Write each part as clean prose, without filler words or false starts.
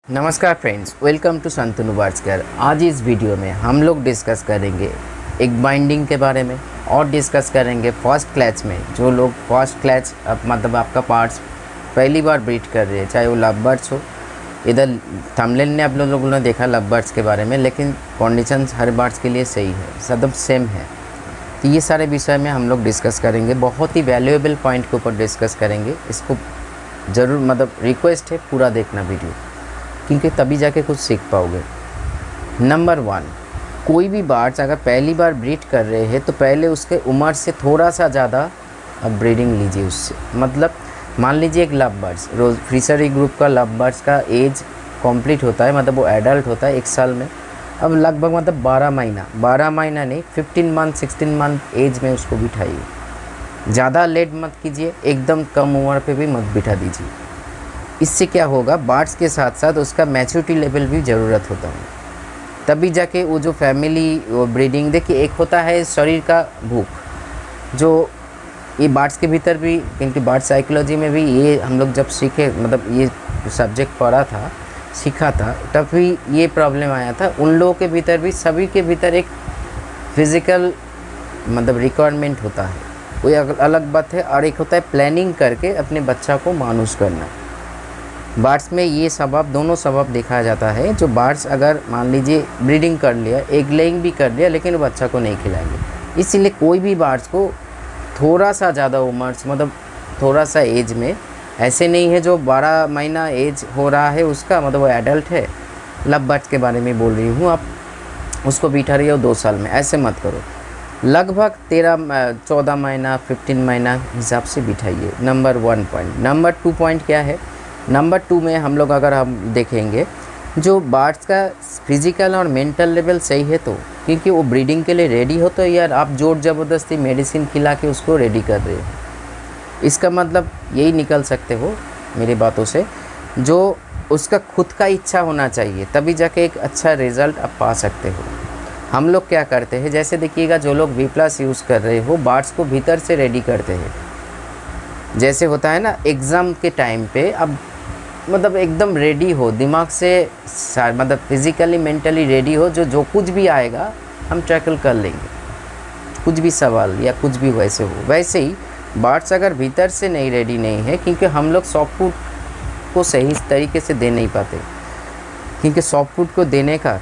नमस्कार friends, welcome to Santanu birds care. आज इस वीडियो में हम लोग डिस्कस करेंगे एक बाइंडिंग के बारे में और डिस्कस करेंगे फर्स्ट क्लैच में। जो लोग फर्स्ट क्लैच मतलब आपका पार्ट्स पहली बार ब्रीड कर रहे हैं, चाहे वो लव बर्ड्स हो। इधर थंबनेल ने आप लोगों ने देखा लव बर्ड्स के बारे में, लेकिन कंडीशंस हर बर्ड्स के लिए सही है, सब सेम है। तो ये सारे विषय में हम लोग डिस्कस करेंगे, बहुत ही वैल्यूएबल पॉइंट के ऊपर डिस्कस करेंगे। इसको ज़रूर रिक्वेस्ट है पूरा देखना वीडियो, क्योंकि तभी जाके कुछ सीख पाओगे। नंबर 1, कोई भी बर्ड्स अगर पहली बार ब्रीड कर रहे हैं तो पहले उसके उम्र से थोड़ा सा ज़्यादा अब ब्रीडिंग लीजिए उससे। मतलब मान लीजिए एक लव बर्ड्स, रोज़ फिशरी ग्रुप का लव बर्ड्स का एज कंप्लीट होता है, मतलब वो एडल्ट होता है 1 साल में। अब लगभग 12 महीना नहीं, 15 मंथ 16 मंथ एज में उसको बिठाइए। ज़्यादा लेट मत कीजिए, एकदम कम उम्र पे भी मत बिठा दीजिए। इससे क्या होगा, बर्ड्स के साथ साथ उसका मैच्योरिटी लेवल भी ज़रूरत होता है, तभी जाके वो जो फैमिली वो ब्रीडिंग। देखिए, एक होता है शरीर का भूख, जो ये बर्ड्स के भीतर भी, क्योंकि बर्ड साइकोलॉजी में भी ये हम लोग जब सीखे, मतलब ये सब्जेक्ट पढ़ा था, सीखा था, तब भी ये प्रॉब्लम आया था। उन लोगों के भीतर भी, सभी के भीतर एक फिज़िकल रिक्वायरमेंट होता है, वो अलग बात है। और एक होता है प्लानिंग करके अपने बच्चा को मानुस करना। बर्ड्स में ये सबब, दोनों सबब देखा जाता है। जो बर्ड्स अगर मान लीजिए ब्रीडिंग कर लिया, एग लेइंग भी कर लिया, लेकिन वो बच्चा को नहीं खिलाएंगे। इसीलिए कोई भी बर्ड्स को थोड़ा सा ज़्यादा उम्र, थोड़ा सा एज में, ऐसे नहीं है जो 12 महीना एज हो रहा है उसका, वो एडल्ट है। लव बर्ड्स के बारे में बोल रही हूँ, आप उसको बिठा रही हो 2 साल में, ऐसे मत करो। लगभग 14 महीना 15 महीना हिसाब से बिठाइए। Number 1 point. नंबर 2 पॉइंट क्या है? नंबर 2 में हम लोग अगर हम देखेंगे, जो बर्ड्स का फिज़िकल और मेंटल लेवल सही है, तो क्योंकि वो ब्रीडिंग के लिए रेडी हो, तो यार आप ज़ोर ज़बरदस्ती मेडिसिन खिला के उसको रेडी कर रहे हो। इसका मतलब यही निकल सकते हो मेरी बातों से, जो उसका खुद का इच्छा होना चाहिए, तभी जाके एक अच्छा रिज़ल्ट आप पा सकते हो। हम लोग क्या करते हैं, जैसे देखिएगा, जो लोग V+ यूज़ कर रहे हो, बर्ड्स को भीतर से रेडी करते हैं। जैसे होता है ना, एग्ज़ाम के टाइम पे अब एकदम रेडी हो, दिमाग से फिज़िकली मेंटली रेडी हो, जो कुछ भी आएगा हम टैकल कर लेंगे, कुछ भी सवाल या कुछ भी वैसे हो। वैसे ही बर्ड्स अगर भीतर से नहीं रेडी नहीं है, क्योंकि हम लोग सॉफ्ट फूड को सही तरीके से दे नहीं पाते, क्योंकि सॉफ्ट फूड को देने का,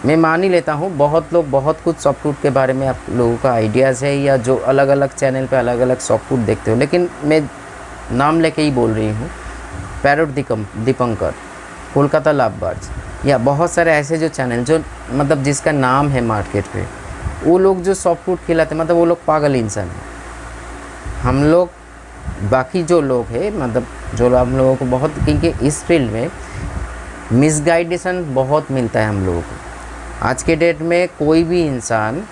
मैं मान ही लेता हूँ बहुत लोग बहुत कुछ सॉफ्ट फूड के बारे में आप लोगों का आइडियाज़ है, या जो अलग अलग चैनल पे अलग अलग सॉफ्ट फूड देखते हो, लेकिन मैं नाम लेके ही बोल रही हूँ। Parrot Dipankar, Kolkata love birds, या बहुत सारे ऐसे जो चैनल जो जिसका नाम है मार्केट पे, वो लोग जो सॉफ्ट फूड खिलाते, वो लोग पागल इंसान हैं। हम लोग बाकी जो लोग हैं, जो हम लोगों को बहुत, क्योंकि इस फील्ड में मिसगाइडेशन बहुत मिलता है हम लोगों को। आज के डेट में कोई भी इंसान,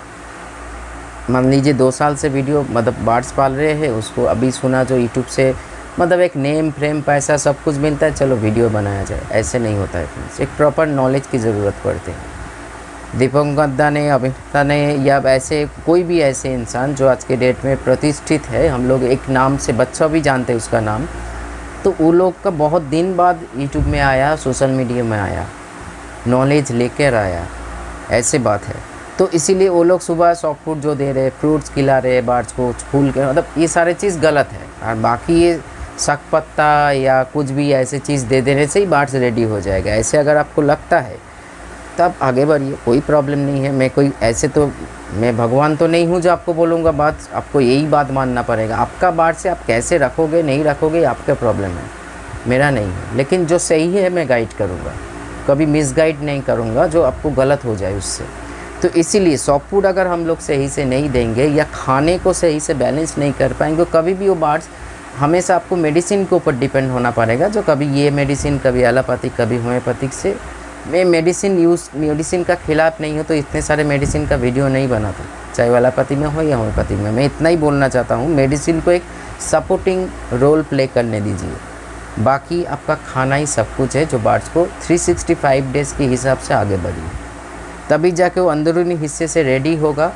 मान लीजिए 2 साल से वीडियो बर्ड्स पाल रहे हैं, उसको अभी सुना जो यूट्यूब से एक नेम फ्रेम पैसा सब कुछ मिलता है, चलो वीडियो बनाया जाए, ऐसे नहीं होता है फ्रेंड्स। एक प्रॉपर नॉलेज की ज़रूरत पड़ती है। दीपंकर ने, अभिनेता ने, या ऐसे कोई भी ऐसे इंसान जो आज के डेट में प्रतिष्ठित है, हम लोग एक नाम से बच्चा भी जानते हैं उसका नाम, तो वो लोग का बहुत दिन बाद यूट्यूब में आया, सोशल मीडिया में आया, नॉलेज लेकर आया, ऐसे बात है। तो इसीलिए वो लोग सुबह सॉफ्ट फूड जो दे रहे, फ्रूट्स खिला रहे बर्ड्स को, फूल के, ये सारे चीज़ गलत है। और बाकी ये शक पत्ता या कुछ भी ऐसे चीज़ दे देने से ही बर्ड्स रेडी हो जाएगा, ऐसे अगर आपको लगता है तब आगे बढ़िए, कोई प्रॉब्लम नहीं है। मैं कोई ऐसे तो, मैं भगवान तो नहीं हूँ जो आपको बोलूँगा बात, आपको यही बात मानना पड़ेगा। आपका बर्ड से आप कैसे रखोगे नहीं रखोगे आपका प्रॉब्लम है, मेरा नहीं है। लेकिन जो सही है मैं गाइड करूँगा, कभी मिसगाइड नहीं करूँगा जो आपको गलत हो जाए उससे। तो इसीलिए सॉफ्ट फूड अगर हम लोग सही से नहीं देंगे, या खाने को सही से बैलेंस नहीं कर पाएंगे, कभी भी वो बर्ड्स, हमेशा आपको मेडिसिन के ऊपर डिपेंड होना पड़ेगा, जो कभी ये मेडिसिन, कभी एलोपैथिक, कभी होम्योपैथिक से। मैं मेडिसिन का खिलाफ नहीं हूँ, तो इतने सारे मेडिसिन का वीडियो नहीं बनाता, चाहे एलोपैथी में हो या होम्योपैथिक में। मैं इतना ही बोलना चाहता हूँ, मेडिसिन को एक सपोर्टिंग रोल प्ले करने दीजिए, बाकी आपका खाना ही सब कुछ है, जो बर्ड्स को 365 डेज़ के हिसाब से आगे बढ़िए, तभी जाके वो अंदरूनी हिस्से से रेडी होगा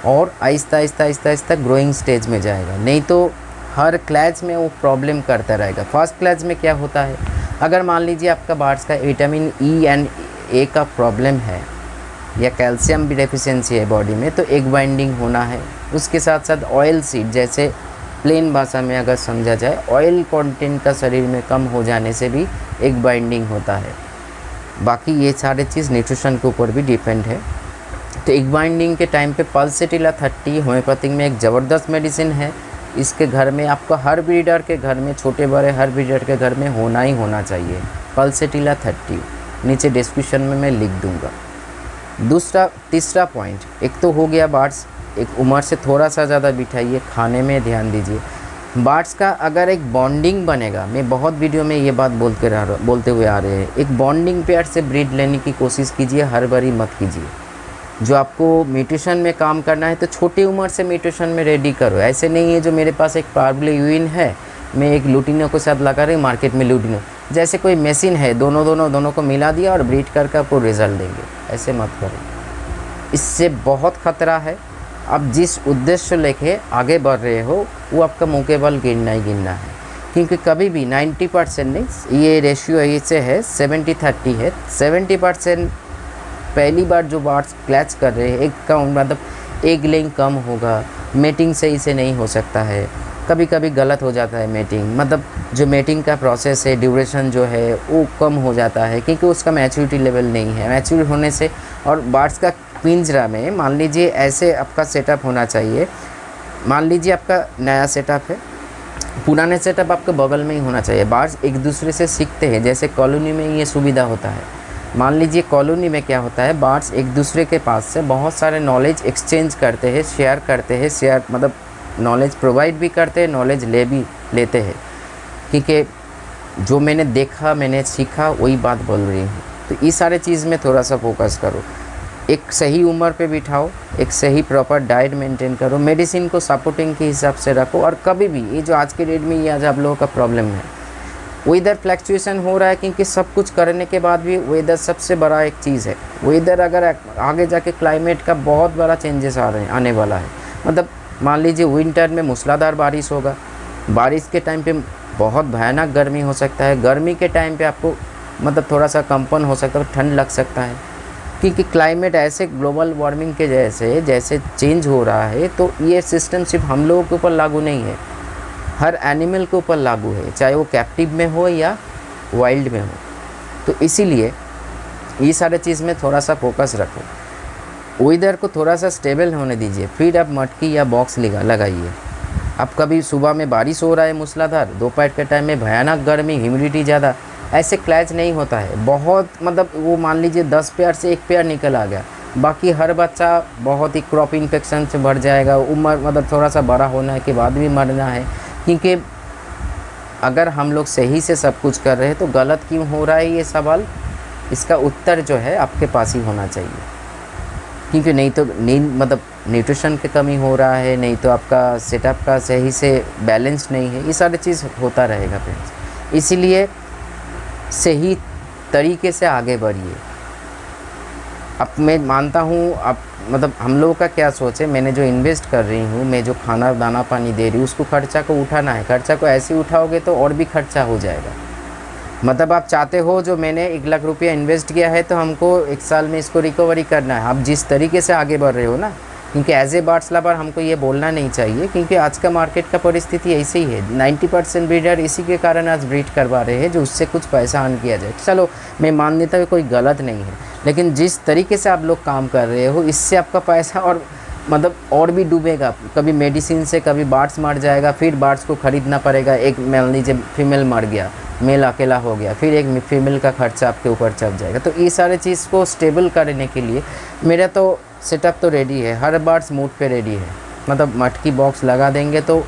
और आहिस्ता आहिस्ता ग्रोइंग स्टेज में जाएगा। नहीं तो हर क्लैच में वो प्रॉब्लम करता रहेगा। फर्स्ट क्लैच में क्या होता है, अगर मान लीजिए आपका बार्ड्स का विटामिन ई एंड ए का प्रॉब्लम है या कैल्शियम भी डेफिशिएंसी है बॉडी में, तो एग बाइंडिंग होना है। उसके साथ साथ ऑयल सीड, जैसे प्लेन भाषा में अगर समझा जाए, ऑयल कंटेंट का शरीर में कम हो जाने से भी एग बाइंडिंग होता है। बाकी ये सारे चीज़ न्यूट्रिशन के ऊपर भी डिपेंड है। तो एग बाइंडिंग के टाइम पे पल्सेटिला 30 होम्योपैथिक में एक ज़बरदस्त मेडिसिन है। इसके घर में आपको हर ब्रीडर के घर में, छोटे बड़े हर ब्रीडर के घर में होना ही होना चाहिए, पल्सेटिला 30। नीचे डिस्क्रिप्शन में मैं लिख दूँगा। तीसरा पॉइंट, एक तो हो गया बार्ड्स, एक उम्र से थोड़ा सा ज़्यादा बिठाइए, खाने में ध्यान दीजिए। बार्ड्स का अगर एक बॉन्डिंग बनेगा, मैं बहुत वीडियो में ये बात बोलते हुए आ रहे हैं, एक बॉन्डिंग पेयर से ब्रीड लेने की कोशिश कीजिए, हर बारी मत कीजिए। जो आपको म्यूटेशन में काम करना है तो छोटी उम्र से म्यूटेशन में रेडी करो। ऐसे नहीं है जो मेरे पास एक पार्बल्यूइन है, मैं एक लुटिनो के साथ लगा रही हूँ मार्केट में, लुटिनो जैसे कोई मशीन है, दोनों को मिला दिया और ब्रीड करके आपको रिजल्ट देंगे। ऐसे मत करो, इससे बहुत ख़तरा है। आप जिस उद्देश्य लेके आगे बढ़ रहे हो वो आपका मुँह के बल गिनना ही गिनना है। क्योंकि कभी भी 90% नहीं, ये रेशियो ऐसे है 70-30 है। 70% पहली बार जो बार्ड्स क्लैच कर रहे हैं, एक काउंट मतलब एग लेइंग कम होगा, मेटिंग सही से नहीं हो सकता है, कभी कभी गलत हो जाता है मेटिंग, मतलब जो मेटिंग का प्रोसेस है, ड्यूरेशन जो है वो कम हो जाता है क्योंकि उसका मैच्योरिटी लेवल नहीं है। मैच्योर होने से, और बार्ड्स का पिंजरा में मान लीजिए ऐसे आपका सेटअप होना चाहिए। मान लीजिए आपका नया सेटअप है, पुराने सेटअप आपके बगल में ही होना चाहिए। बार्ड्स एक दूसरे से सीखते हैं, जैसे कॉलोनी में ये सुविधा होता है। मान लीजिए कॉलोनी में क्या होता है, बार्ड्स एक दूसरे के पास से बहुत सारे नॉलेज एक्सचेंज करते हैं, शेयर करते हैं, मतलब नॉलेज प्रोवाइड भी करते हैं, नॉलेज लेते हैं। क्योंकि जो मैंने देखा, मैंने सीखा, वही बात बोल रही हूँ। तो इस सारे चीज़ में थोड़ा सा फोकस करो, एक सही उम्र पे बिठाओ, एक सही प्रॉपर डाइट मेंटेन करो, मेडिसिन को सपोर्टिंग के हिसाब से रखो। और कभी भी ये जो आज के डेट में ये आज आप लोगों का प्रॉब्लम है, वेदर फ्लक्चुएशन हो रहा है, क्योंकि सब कुछ करने के बाद भी वेदर सबसे बड़ा एक चीज़ है। वेदर अगर आगे जाके क्लाइमेट का बहुत बड़ा चेंजेस आने वाला है। मतलब मान लीजिए विंटर में मूसलाधार बारिश होगा, बारिश के टाइम पे बहुत भयानक गर्मी हो सकता है, गर्मी के टाइम पे आपको मतलब थोड़ा सा कंपन हो सकता है, ठंड लग सकता है। क्योंकि क्लाइमेट ऐसे ग्लोबल वार्मिंग के जैसे चेंज हो रहा है, तो ये सिस्टम सिर्फ हम लोगों के ऊपर लागू नहीं है, हर एनिमल के ऊपर लागू है, चाहे वो कैप्टिव में हो या वाइल्ड में हो। तो इसीलिए ये सारे चीज़ में थोड़ा सा फोकस रखो। वेदर को थोड़ा सा स्टेबल होने दीजिए, फिर आप मटकी या बॉक्स लगाइए। अब कभी सुबह में बारिश हो रहा है मूसलाधार, दोपहर के टाइम में भयानक गर्मी, ह्यूमिडिटी ज़्यादा, ऐसे क्लैच नहीं होता है। बहुत मतलब वो मान लीजिए 10 पेयर से 1 पेयर निकल आ गया, बाकी हर बच्चा बहुत ही क्रॉप इन्फेक्शन से भर जाएगा। उम्र मतलब थोड़ा सा बड़ा होने के बाद भी मरना है। क्योंकि अगर हम लोग सही से सब कुछ कर रहे हैं तो गलत क्यों हो रहा है ये सवाल, इसका उत्तर जो है आपके पास ही होना चाहिए। क्योंकि नहीं तो मतलब न्यूट्रिशन की कमी हो रहा है, नहीं तो आपका सेटअप का सही से बैलेंस नहीं है, ये सारी चीज़ होता रहेगा फ्रेंड्स। इसीलिए सही तरीके से आगे बढ़िए। अब मैं मानता हूँ आप मतलब हम लोगों का क्या सोच है, मैंने जो इन्वेस्ट कर रही हूँ, मैं जो खाना दाना पानी दे रही हूँ, उसको खर्चा को उठाना है। खर्चा को ऐसे उठाओगे तो और भी खर्चा हो जाएगा। मतलब आप चाहते हो जो मैंने 1 लाख रुपया इन्वेस्ट किया है तो हमको 1 साल में इसको रिकवरी करना है। आप जिस तरीके से आगे बढ़ रहे हो ना, क्योंकि एज ए बार्ड्स लवर हमको ये बोलना नहीं चाहिए, क्योंकि आज का मार्केट का परिस्थिति ऐसी ही है। 90% ब्रीडर इसी के कारण आज ब्रीड करवा रहे हैं जो उससे कुछ पैसा अर्न किया जाए। चलो मैं मान लेता हूँ कोई गलत नहीं है, लेकिन जिस तरीके से आप लोग काम कर रहे हो इससे आपका पैसा और मतलब और भी डूबेगा। कभी मेडिसिन से कभी बार्ड्स मर जाएगा, फिर बार्ड्स को ख़रीदना पड़ेगा। एक मान लीजिए फीमेल मर गया, मेल अकेला हो गया, फिर एक फीमेल का खर्चा आपके ऊपर चढ़ जाएगा। तो ये सारे चीज़ को स्टेबल करने के लिए मेरा तो सेटअप तो रेडी है, हर बार्ड्स मूड पे रेडी है। मतलब मटकी बॉक्स लगा देंगे तो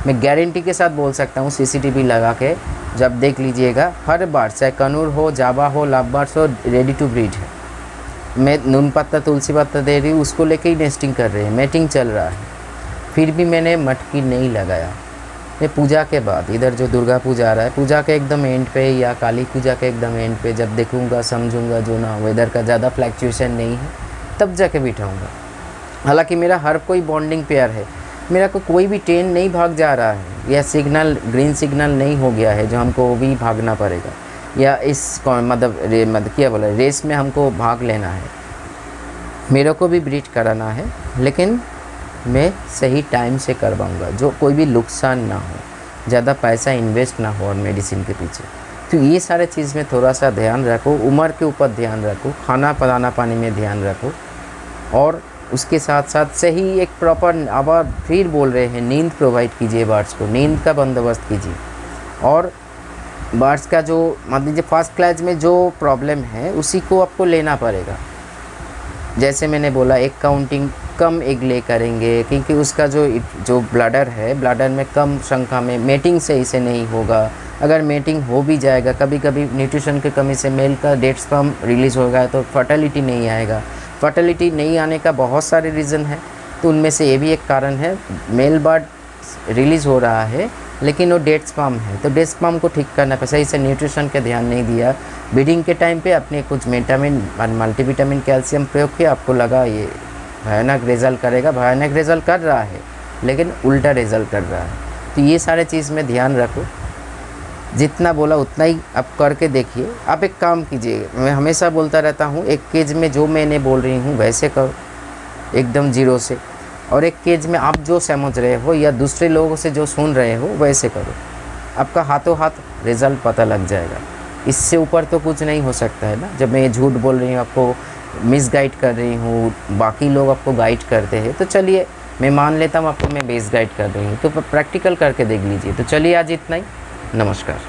मैं गारंटी के साथ बोल सकता हूँ, CCTV लगा के जब देख लीजिएगा, हर बार चाहे कनूर हो, जावा हो, लव बर्ड्स हो, रेडी टू ब्रीड है। मैं नीम पत्ता तुलसी पत्ता दे रही हूँ, उसको लेके ही नेस्टिंग कर रहे हैं, मेटिंग चल रहा है, फिर भी मैंने मटकी नहीं लगाया। मैं पूजा के बाद, इधर जो दुर्गा पूजा आ रहा है, पूजा के एकदम एंड पे या काली पूजा के एकदम एंड पे जब देखूँगा समझूंगा जो ना वेदर का ज़्यादा फ्लैक्चुएशन नहीं है तब जाके बिठाऊँगा। हालांकि मेरा हर कोई बॉन्डिंग पेयर है, मेरा को कोई भी ट्रेन नहीं भाग जा रहा है या सिग्नल ग्रीन सिग्नल नहीं हो गया है जो हमको वो भी भागना पड़ेगा। या इस मतलब क्या बोला, रेस में हमको भाग लेना है, मेरे को भी ब्रीड कराना है, लेकिन मैं सही टाइम से करवाऊँगा, जो कोई भी नुकसान ना हो, ज़्यादा पैसा इन्वेस्ट ना हो और मेडिसिन के पीछे। तो ये सारे चीज़ में थोड़ा सा ध्यान रखो, उम्र के ऊपर ध्यान रखो, खाना दाना पानी में ध्यान रखो, और उसके साथ साथ सही एक प्रॉपर, अब आप फिर बोल रहे हैं, नींद प्रोवाइड कीजिए बर्ड्स को, नींद का बंदोबस्त कीजिए। और बर्ड्स का जो मान लीजिए फर्स्ट क्लास में जो प्रॉब्लम है उसी को आपको लेना पड़ेगा। जैसे मैंने बोला, एक काउंटिंग कम एग ले करेंगे, क्योंकि उसका जो ब्लडर है, ब्लडर में कम संख्या में मेटिंग सही से नहीं होगा। अगर मेटिंग हो भी जाएगा, कभी कभी न्यूट्रिशन की कमी से मेल का डेट स्पर्म रिलीज़ होगा तो फर्टिलिटी नहीं आएगा। फर्टिलिटी नहीं आने का बहुत सारे रीज़न है, तो उनमें से ये भी एक कारण है। मेल बर्ड रिलीज़ हो रहा है लेकिन वो डेड स्पर्म है, तो डेड स्पर्म को ठीक करना पे सही से न्यूट्रिशन का ध्यान नहीं दिया, ब्रीडिंग के टाइम पे अपने कुछ विटामिन, मल्टीविटामिन, कैल्शियम प्रयोग किया, आपको लगा ये भयानक रिज़ल्ट करेगा, भयानक रिज़ल्ट कर रहा है लेकिन उल्टा रिज़ल्ट कर रहा है। तो ये सारे चीज़ में ध्यान रखो, जितना बोला उतना ही आप करके देखिए। आप एक काम कीजिए, मैं हमेशा बोलता रहता हूँ, एक केज में जो मैंने बोल रही हूँ वैसे करो एकदम जीरो से, और एक केज में आप जो समझ रहे हो या दूसरे लोगों से जो सुन रहे हो वैसे करो, आपका हाथों हाथ रिज़ल्ट पता लग जाएगा। इससे ऊपर तो कुछ नहीं हो सकता है ना। जब मैं ये झूठ बोल रही हूँ, आपको मिस गाइड कर रही हूँ, बाकी लोग आपको गाइड करते हैं, तो चलिए मैं मान लेता हूँ आपको मैं बेस गाइड कर रही हूँ, तो प्रैक्टिकल करके देख लीजिए। तो चलिए आज इतना ही, नमस्कार।